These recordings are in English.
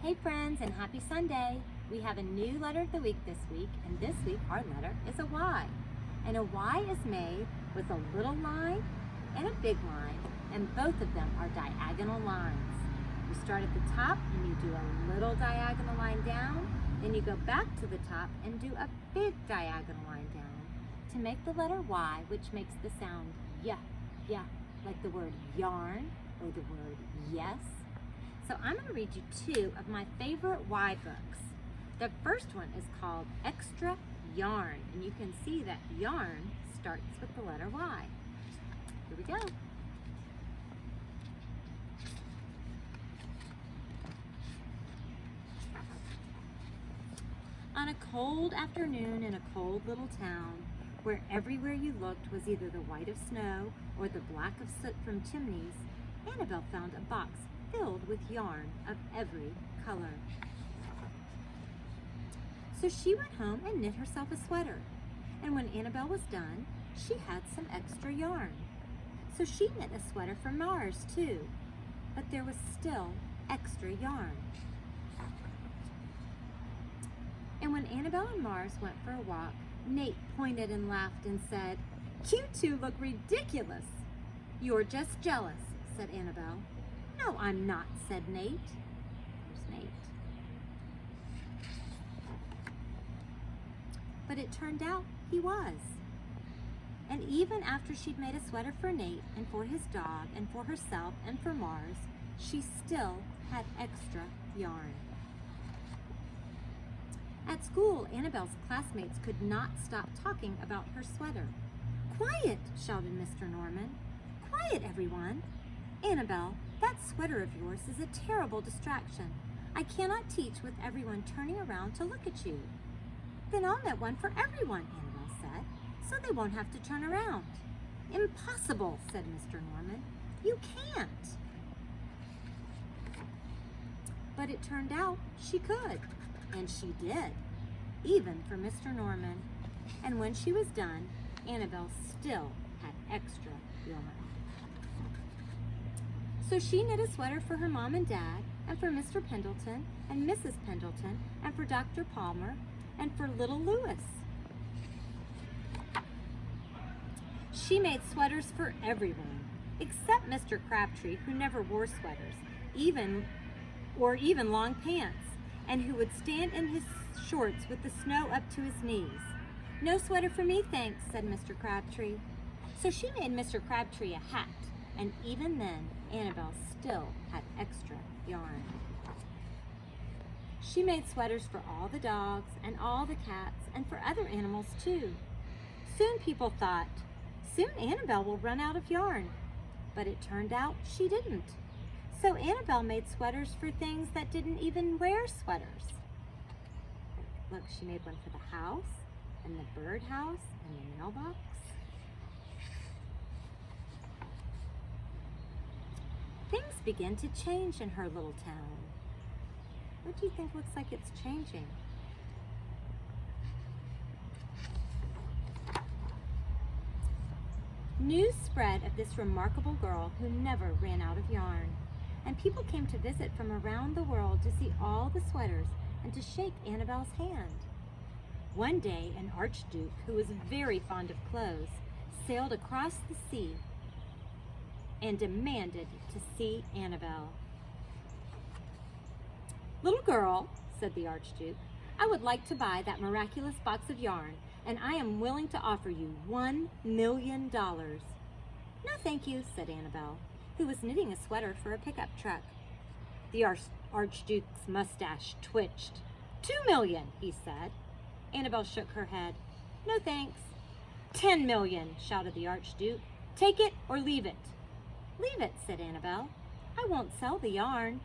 Hey friends, and happy Sunday. We have a new letter of the week this week, and this week our letter is a Y. And a Y is made with a little line and a big line, and both of them are diagonal lines. You start at the top and you do a little diagonal line down, then you go back to the top and do a big diagonal line down to make the letter Y, which makes the sound yeah, like the word yarn or the word yes. So I'm going to read you two of my favorite Y books. The first one is called Extra Yarn, and you can see that yarn starts with the letter Y. Here we go. On a cold afternoon in a cold little town, where everywhere you looked was either the white of snow or the black of soot from chimneys, Annabelle found a box filled with yarn of every color. So she went home and knit herself a sweater. And when Annabelle was done, she had some extra yarn. So she knit a sweater for Mars too, but there was still extra yarn. And when Annabelle and Mars went for a walk, Nate pointed and laughed and said, "You two look ridiculous." "You're just jealous," said Annabelle. "No, I'm not," said Nate. There's Nate. But it turned out he was. And even after she'd made a sweater for Nate and for his dog and for herself and for Mars, she still had extra yarn. At school, Annabelle's classmates could not stop talking about her sweater. "Quiet!" shouted Mr. Norman. "Quiet, everyone! Annabelle, that sweater of yours is a terrible distraction. I cannot teach with everyone turning around to look at you." "Then I'll knit one for everyone," Annabelle said, "so they won't have to turn around." "Impossible," said Mr. Norman. "You can't." But it turned out she could, and she did, even for Mr. Norman. And when she was done, Annabelle still had extra yarn. So she knit a sweater for her mom and dad, and for Mr. Pendleton and Mrs. Pendleton, and for Dr. Palmer, and for little Louis. She made sweaters for everyone, except Mr. Crabtree, who never wore sweaters, even long pants, and who would stand in his shorts with the snow up to his knees. "No sweater for me, thanks," said Mr. Crabtree. So she made Mr. Crabtree a hat, and even then, Annabelle still had extra yarn. She made sweaters for all the dogs and all the cats and for other animals too. Soon people thought, soon Annabelle will run out of yarn. But it turned out she didn't. So Annabelle made sweaters for things that didn't even wear sweaters. Look, she made one for the house and the birdhouse and the mailbox. Things begin to change in her little town. What do you think looks like it's changing? News spread of this remarkable girl who never ran out of yarn, and people came to visit from around the world to see all the sweaters and to shake Annabelle's hand. One day, an archduke who was very fond of clothes sailed across the sea and demanded to see Annabelle. "Little girl," said the archduke, "I would like to buy that miraculous box of yarn, and I am willing to offer you $1 million. "No, thank you," said Annabelle, who was knitting a sweater for a pickup truck. The archduke's mustache twitched. $2 million, he said. Annabelle shook her head. "No, thanks." $10 million, shouted the archduke. "Take it or leave it." "Leave it," said Annabelle. "I won't sell the yarn."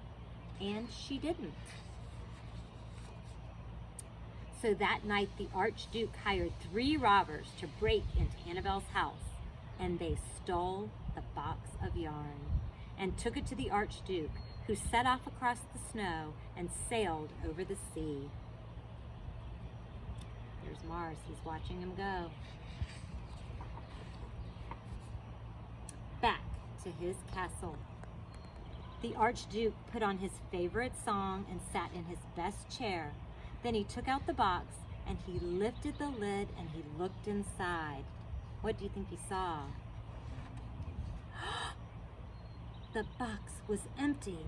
And she didn't. So that night the archduke hired 3 robbers to break into Annabelle's house, and they stole the box of yarn and took it to the archduke, who set off across the snow and sailed over the sea. There's Mars, he's watching him go. Back to his castle. The Archduke put on his favorite song and sat in his best chair. Then he took out the box and he lifted the lid and he looked inside. What do you think he saw? The box was empty.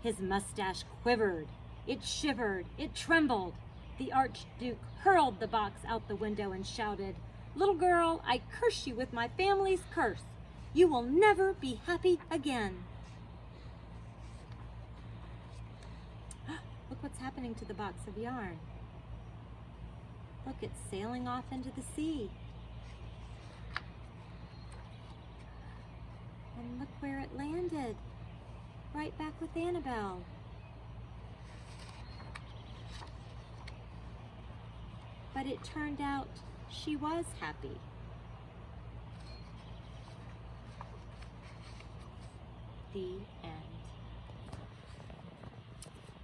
His mustache quivered. It shivered. It trembled. The Archduke hurled the box out the window and shouted, "Little girl, I curse you with my family's curse. You will never be happy again." Look what's happening to the box of yarn. Look, it's sailing off into the sea. And look where it landed. Right back with Annabelle. But it turned out she was happy. The end.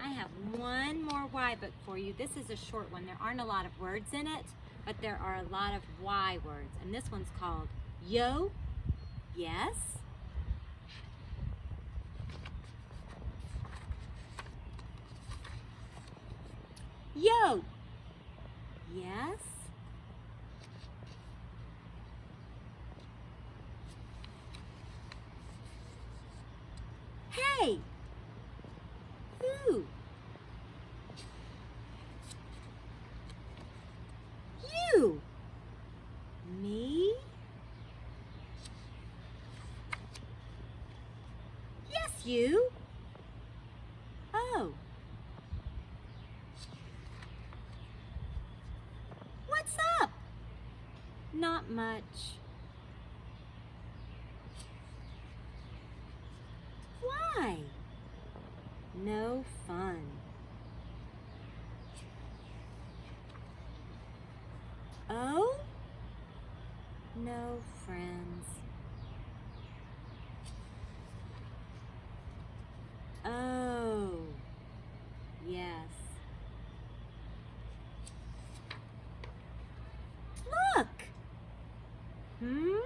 I have one more why book for you. This is a short one. There aren't a lot of words in it, but there are a lot of why words. And this one's called Yo, Yes. Yo, yes. Hey, who? You. Me? Yes, you. Oh. What's up? Not much. Why? No fun. Oh? No friends. Oh, yes. Look! Me!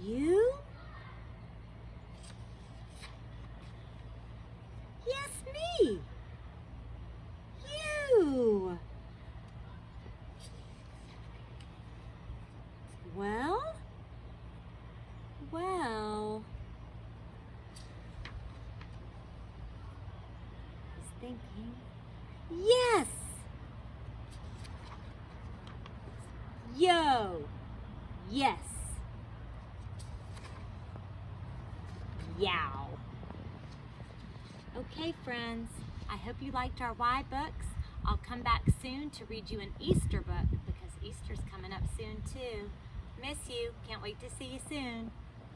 You? Yes, me! You! Well? Well... He's thinking. Yes! Yo! Yes! Yow! Okay, friends, I hope you liked our why books. I'll come back soon to read you an Easter book because Easter's coming up soon too. Miss you. Can't wait to see you soon.